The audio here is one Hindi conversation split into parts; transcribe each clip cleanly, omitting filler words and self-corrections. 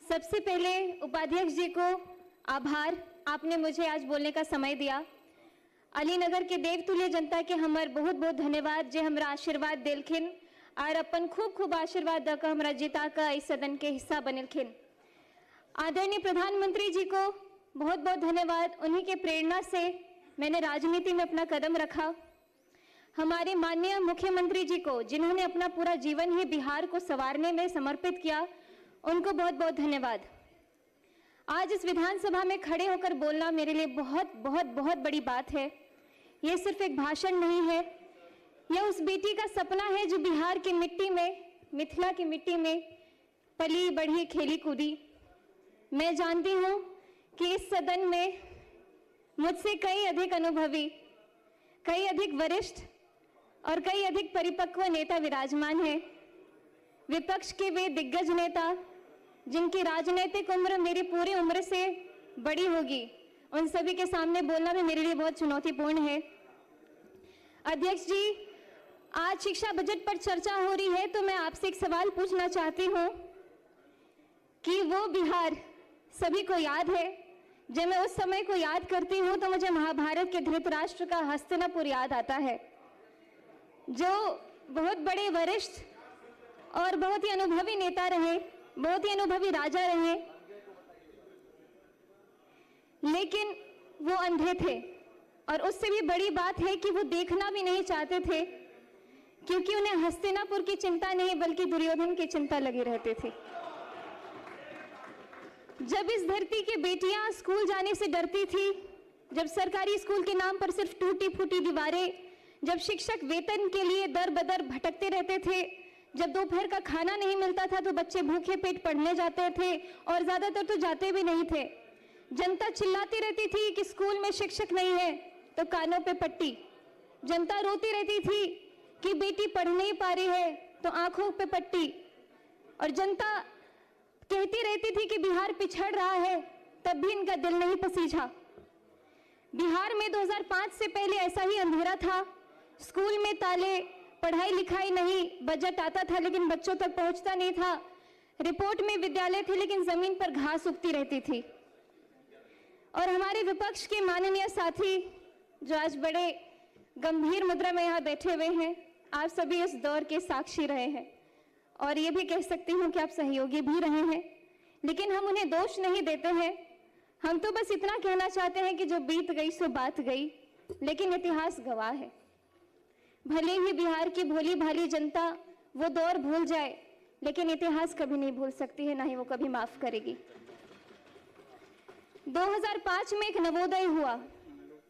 सबसे पहले उपाध्यक्ष जी को आभार, आपने मुझे आज बोलने का समय दिया। अलीनगर के देवतुल्य जनता के हमार बहुत बहुत धन्यवाद जे हमरा आशीर्वाद दिलखिन और अपन खूब खूब आशीर्वाद दक हमरा जिता का इस सदन के हिस्सा बनलखिन। आदरणीय प्रधानमंत्री जी को बहुत बहुत धन्यवाद, उन्हीं के प्रेरणा से मैंने राजनीति में अपना कदम रखा। हमारे माननीय मुख्यमंत्री जी को, जिन्होंने अपना पूरा जीवन ही बिहार को संवारने में समर्पित किया, उनको बहुत बहुत धन्यवाद। आज इस विधानसभा में खड़े होकर बोलना मेरे लिए बहुत बहुत बहुत बड़ी बात है। ये सिर्फ एक भाषण नहीं है, यह उस बेटी का सपना है जो बिहार की मिट्टी में, मिथिला की मिट्टी में पली बढ़ी खेली कूदी। मैं जानती हूँ कि इस सदन में मुझसे कई अधिक अनुभवी, कई अधिक वरिष्ठ और कई अधिक परिपक्व नेता विराजमान हैं। विपक्ष के वे दिग्गज नेता जिनकी राजनीतिक उम्र मेरी पूरी उम्र से बड़ी होगी, उन सभी के सामने बोलना भी मेरे लिए बहुत चुनौतीपूर्ण है। अध्यक्ष जी, आज शिक्षा बजट पर चर्चा हो रही है, तो मैं आपसे एक सवाल पूछना चाहती हूँ कि वो बिहार सभी को याद है। जब मैं उस समय को याद करती हूँ तो मुझे महाभारत के धृतराष्ट्र का हस्तिनापुर याद आता है, जो बहुत बड़े वरिष्ठ और बहुत ही अनुभवी नेता रहे, बहुत ही अनुभवी राजा रहे, लेकिन वो अंधे थे। और उससे भी बड़ी बात है कि वो देखना भी नहीं चाहते थे, क्योंकि उन्हें हस्तिनापुर की चिंता नहीं बल्कि दुर्योधन की चिंता लगी रहती थी। जब इस धरती की बेटियां स्कूल जाने से डरती थी, जब सरकारी स्कूल के नाम पर सिर्फ टूटी फूटी दीवारें, जब शिक्षक वेतन के लिए दर बदर भटकते रहते थे, जब दोपहर का खाना नहीं मिलता था तो बच्चे भूखे पेट पढ़ने जाते थे और ज्यादातर तो जाते भी नहीं थे। जनता चिल्लाती रहती थी कि स्कूल में शिक्षक नहीं है तो कानों पे पट्टी। जनता रोती रहती थी कि बेटी पढ़ नहीं पा रही है तो आंखों पे पट्टी। और जनता कहती रहती थी कि बिहार पिछड़ रहा है, तब भी इनका दिल नहीं पसीझा। बिहार में 2005 से पहले ऐसा ही अंधेरा था। स्कूल में ताले, पढ़ाई लिखाई नहीं, बजट आता था लेकिन बच्चों तक पहुंचता नहीं था, रिपोर्ट में विद्यालय थे लेकिन जमीन पर घास उगती रहती थी। और हमारे विपक्ष के माननीय साथी जो आज बड़े गंभीर मुद्रा में यहाँ बैठे हुए हैं, आप सभी इस दौर के साक्षी रहे हैं और ये भी कह सकती हूँ कि आप सहयोगी भी रहे हैं, लेकिन हम उन्हें दोष नहीं देते हैं। हम तो बस इतना कहना चाहते हैं कि जो बीत गई सो बात गई, लेकिन इतिहास गवाह है। भले ही बिहार की भोली भाली जनता वो दौर भूल जाए, लेकिन इतिहास कभी नहीं भूल सकती है, ना ही वो कभी माफ करेगी। 2005 में एक नवोदय हुआ,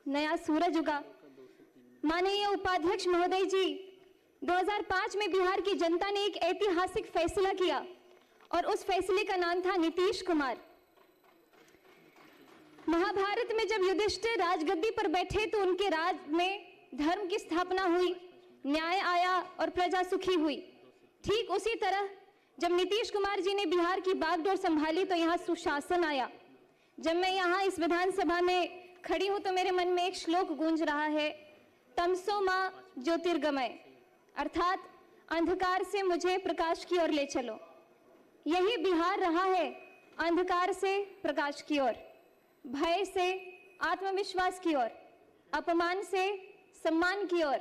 नया सूरज उगा। माननीय उपाध्यक्ष महोदय जी, 2005 में बिहार की जनता ने एक ऐतिहासिक फैसला किया और उस फैसले का नाम था नीतीश कुमार। महाभारत में जब युधिष्ठिर राजगद्दी पर बैठे तो उनके राज में धर्म की स्थापना हुई, न्याय आया और प्रजा सुखी हुई। ठीक उसी तरह जब नीतीश कुमार जी ने बिहार की बागडोर संभाली तो यहाँ सुशासन आया। जब मैं यहाँ इस विधानसभा में खड़ी हूँ तो मेरे मन में एक श्लोक गूंज रहा है, तमसो माँ ज्योतिर्गमय, अर्थात अंधकार से मुझे प्रकाश की ओर ले चलो। यही बिहार रहा है, अंधकार से प्रकाश की ओर, भय से आत्मविश्वास की ओर, अपमान से सम्मान की ओर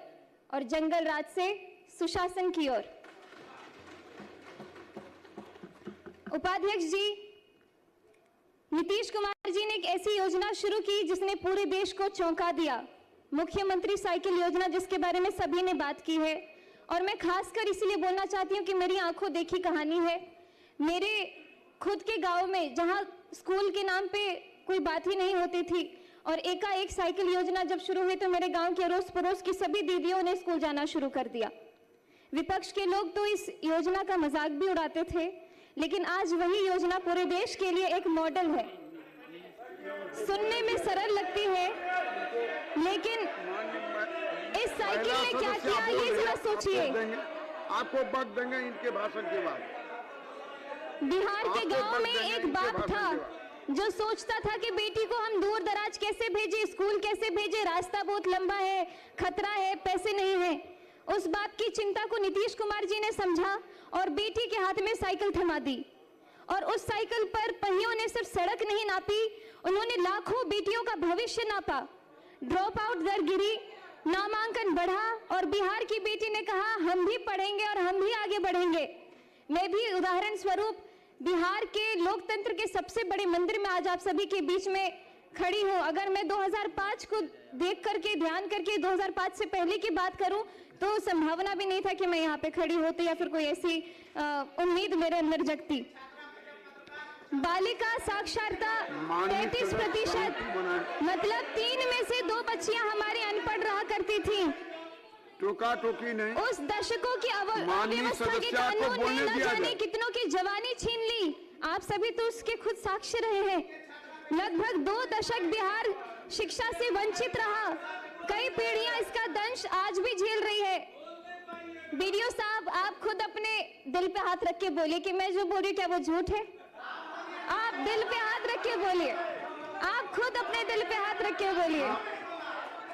और जंगल राज से सुशासन की ओर। उपाध्यक्ष जी, नीतीश कुमार जी ने एक ऐसी योजना शुरू की जिसने पूरे देश को चौंका दिया, मुख्यमंत्री साइकिल योजना, जिसके बारे में सभी ने बात की है। और मैं खासकर इसलिए बोलना चाहती हूँ कि मेरी आंखों देखी कहानी है। मेरे खुद के गांव में, जहां स्कूल के नाम पे कोई बात ही नहीं होती थी, और एकाएक साइकिल योजना जब शुरू हुई तो मेरे गांव के अड़ोस पड़ोस की सभी दीदियों ने स्कूल जाना शुरू कर दिया। विपक्ष के लोग तो इस योजना का मजाक भी उड़ाते थे, लेकिन आज वही योजना पूरे देश के लिए एक मॉडल है। सुनने में सरल लगती है, लेकिन इस साइकिल ने क्या किया ये जरा सोचिए। आपको वक्त देंगे इनके भाषण के बाद। बिहार के गांव में एक बाप था जो सोचता था कि बेटी को हम दूर दराज कैसे भेजे, स्कूल कैसे भेजे, रास्ता बहुत लंबा है, खतरा है, पैसे नहीं है। उस बाप की चिंता को नीतीश कुमार जी ने समझा और बेटी के हाथ में साइकिल थमा दी। और उस साइकिल पर पहियों ने सिर्फ सड़क नहीं नापी, उन्होंने लाखों बेटियों का भविष्य नापा। ड्रॉप आउट दर गिरी, नामांकन बढ़ा और बिहार की बेटी ने कहा हम भी पढ़ेंगे और हम भी आगे बढ़ेंगे। मैं भी उदाहरण स्वरूप बिहार के लोकतंत्र के सबसे बड़े मंदिर में आज आप सभी के बीच में खड़ी हूं। अगर मैं 2005 को देख करके, ध्यान करके 2005 से पहले की बात करूं तो संभावना भी नहीं था कि मैं यहाँ पे खड़ी होती या फिर कोई ऐसी उम्मीद मेरे अंदर जगती। बालिका साक्षरता 33%, मतलब 3 में से 2 बच्चियां हमारी अनपढ़ रहा करती थी। टोका टोकी नहीं। उस दशकों की अव्यवस्था के कानून ने न जाने कितनों की जवानी छीन ली। आप सभी तो उसके खुद साक्षी रहे हैं। लगभग 2 दशक बिहार शिक्षा से वंचित रहा। कई पीढ़ियां इसका दंश आज भी झेल रही है। बीडीओ साहब, आप खुद अपने दिल पे हाथ रख के बोलिए कि मैं जो बोल रही हूँ क्या वो झूठ है? आप दिल पे हाथ रख के बोलिए, आप खुद अपने दिल पे हाथ रख के बोलिए।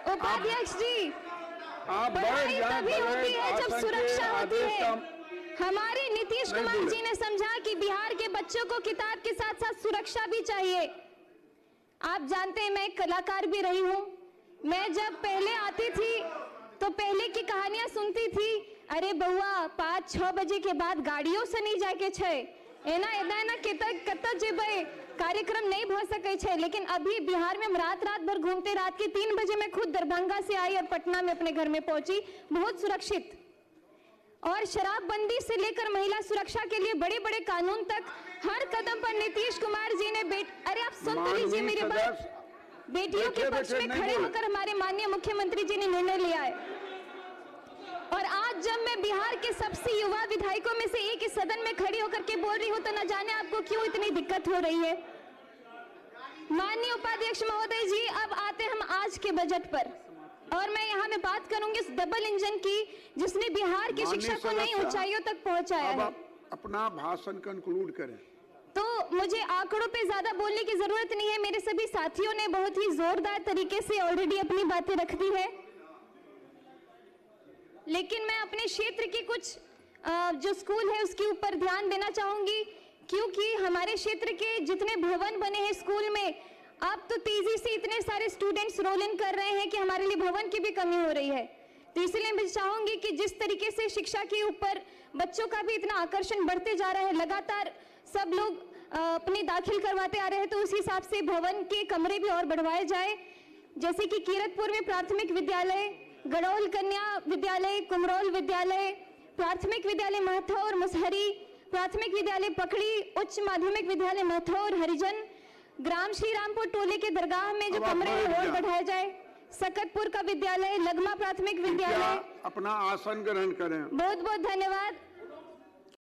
उपाध्यक्ष जी, पढ़ाई तभी होती है जब सुरक्षा होती है। हमारे नीतीश कुमार जी ने समझा कि बिहार के बच्चों को किताब के साथ साथ सुरक्षा भी चाहिए। आप जानते हैं मैं एक कलाकार भी रही हूँ। मैं जब पहले आती थी तो पहले की कहानियां सुनती थी, अरे बउआ 5-6 बजे के बाद गाड़ियों से नहीं जाके छे, एना एना कत जेबे, कार्यक्रम नहीं भ सके छे। लेकिन अभी बिहार में हम रात भर घूमते, रात के 3 बजे मैं खुद दरभंगा से आई और पटना में अपने घर में पहुंची, बहुत सुरक्षित। और शराबबंदी से लेकर महिला सुरक्षा के लिए बड़े बड़े कानून तक हर कदम पर नीतीश कुमार जी ने अरे आप सुन तो लीजिए मेरी बात। बेटियों के पक्ष में खड़े होकर हमारे माननीय मुख्यमंत्री जी ने निर्णय लिया है। और आज जब मैं बिहार के सबसे युवा विधायकों में से एक इस सदन में खड़ी होकर के बोल रही हूँ तो न जाने आपको क्यों इतनी दिक्कत हो रही है। माननीय उपाध्यक्ष महोदय जी, अब आते हम आज के बजट पर, और मैं यहाँ में बात करूंगी इस डबल इंजन की जिसने बिहार की शिक्षा को नई ऊंचाइयों तक पहुंचाया है। अपना भाषण कंक्लूड करें। तो मुझे आंकड़ों पे ज्यादा बोलने की जरूरत नहीं है, मेरे सभी साथियों ने बहुत ही जोरदार तरीके से ऑलरेडी अपनी बातें रख दी है। लेकिन मैं अपने क्षेत्र की कुछ जो स्कूल है उसके ऊपर ध्यान देना चाहूंगी, क्योंकि हमारे क्षेत्र के जितने भवन बने हैं स्कूल में, अब तो तेजी से इतने सारे स्टूडेंट्स रोल इन कर रहे हैं कि हमारे लिए भवन की भी कमी हो रही है। तो इसलिए मैं चाहूंगी कि जिस तरीके से शिक्षा के ऊपर बच्चों का भी इतना आकर्षण बढ़ते जा रहा है, लगातार सब लोग अपने दाखिल करवाते आ रहे हैं, तो उस हिसाब से भवन के कमरे भी और बढ़वाए जाए। जैसे कि कीरतपुर में प्राथमिक विद्यालय, गड़ौल कन्या विद्यालय, कुमरौल विद्यालय, प्राथमिक विद्यालय महथौर मुसहरी, प्राथमिक विद्यालय पकड़ी, उच्च माध्यमिक विद्यालय महथौर हरिजन, ग्राम श्री रामपुर टोले के दरगाह में जो कमरे हैं और बढ़ाया जाए, सकतपुर का विद्यालय, लगमा प्राथमिक विद्यालय। अपना आसन ग्रहण करें। बहुत बहुत धन्यवाद।